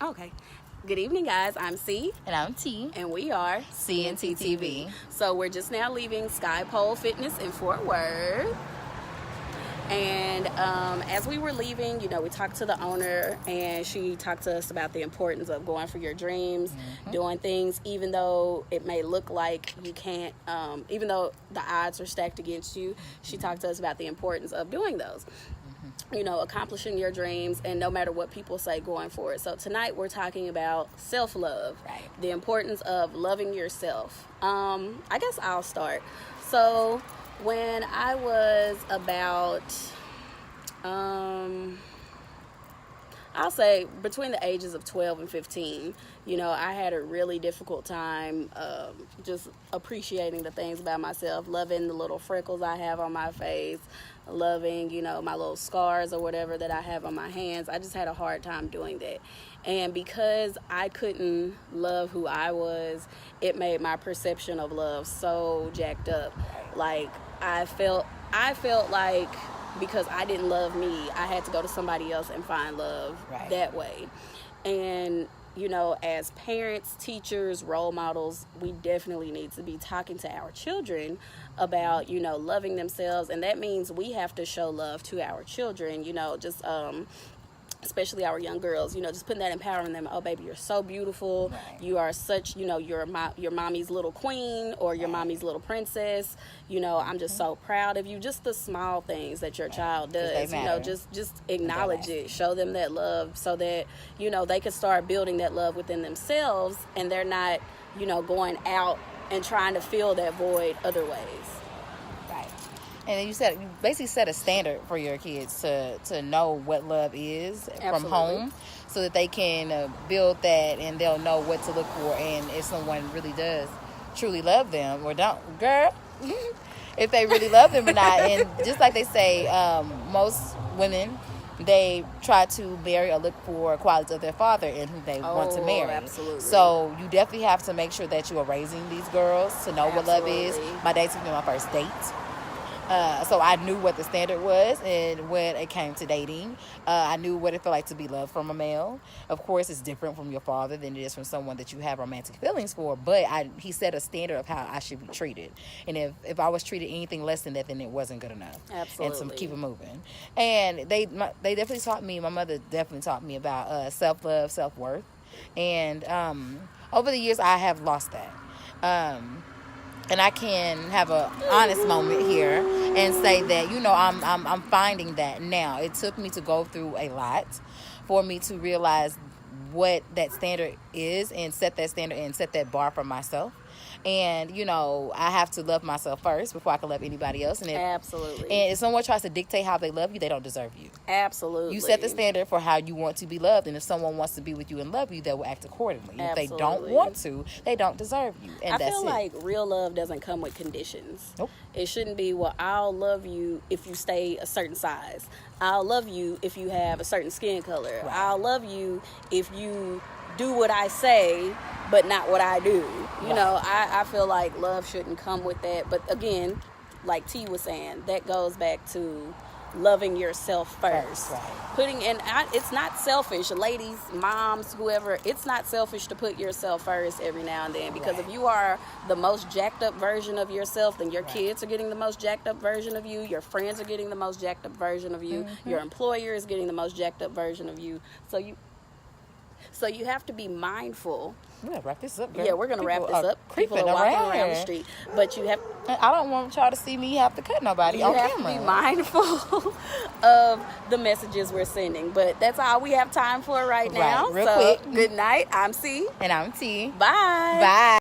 Okay. Good evening, guys. I'm C. And I'm T. And we are CNT TV. So we're just now leaving Sky Pole Fitness in Fort Worth. And as we were leaving, we talked to the owner, and she talked to us about the importance of going for your dreams, doing things, even though it may look like you can't, even though the odds are stacked against you. She talked to us about the importance of doing those. Accomplishing your dreams, and no matter what people say, going for it. So tonight we're talking about self-love, Right. The importance of loving yourself. I guess I'll start. So when I was about, I'll say between the ages of 12 and 15, I had a really difficult time just appreciating the things about myself, loving the little freckles I have on my face, loving, my little scars or whatever that I have on my hands. I just had a hard time doing that. And because I couldn't love who I was, it made my perception of love so jacked up. Like, I felt like because I didn't love me, I had to go to somebody else and find love that way. And, as parents, teachers, role models, we definitely need to be talking to our children about, loving themselves. And that means we have to show love to our children, especially our young girls, just putting that, empowering them. Oh, baby, you're so beautiful. Right. You are such, your mommy's little queen, or your mommy's little princess. I'm just so proud of you. Just the small things that your child does, just acknowledge it. Show them that love so that, they can start building that love within themselves, and they're not, going out and trying to fill that void other ways. And you basically set a standard for your kids to know what love is from home, so that they can build that, and they'll know what to look for. And if someone really does truly love them, or don't, girl, if they really love them or not. And just like they say, most women, they try to marry or look for qualities of their father and who they want to marry. Absolutely. So you definitely have to make sure that you are raising these girls to know what love is. My dad took me on my first date. So I knew what the standard was, and when it came to dating, I knew what it felt like to be loved from a male. Of course, it's different from your father than it is from someone that you have romantic feelings for, but he set a standard of how I should be treated. And if I was treated anything less than that, then it wasn't good enough. Absolutely. And to keep it moving. And they definitely taught me, my mother definitely taught me about self-love, self-worth. And over the years, I have lost that. And I can have an honest moment here and say that, I'm finding that now. It took me to go through a lot for me to realize what that standard is, and set that standard and set that bar for myself. And, I have to love myself first before I can love anybody else. And Absolutely. And if someone tries to dictate how they love you, they don't deserve you. Absolutely. You set the standard for how you want to be loved. And if someone wants to be with you and love you, they will act accordingly. Absolutely. If they don't want to, they don't deserve you. And I feel like real love doesn't come with conditions. Nope. It shouldn't be, well, I'll love you if you stay a certain size. I'll love you if you have a certain skin color. Right. I'll love you if you do what I say, but not what I do. I feel like love shouldn't come with that. But again, like T was saying, that goes back to loving yourself first. Right. It's not selfish, ladies, moms, whoever. It's not selfish to put yourself first every now and then, because if you are the most jacked up version of yourself, then your kids are getting the most jacked up version of you. Your friends are getting the most jacked up version of you. Your employer is getting the most jacked up version of you. So you have to be mindful. We're going to wrap this up, girl. Yeah, we're going to wrap this up. People Creeping are walking around the street. But you have... I don't want y'all to see me have to cut nobody on camera. You have to be mindful of the messages we're sending. But that's all we have time for right now. Real quick. Good night. I'm C. And I'm T. Bye. Bye.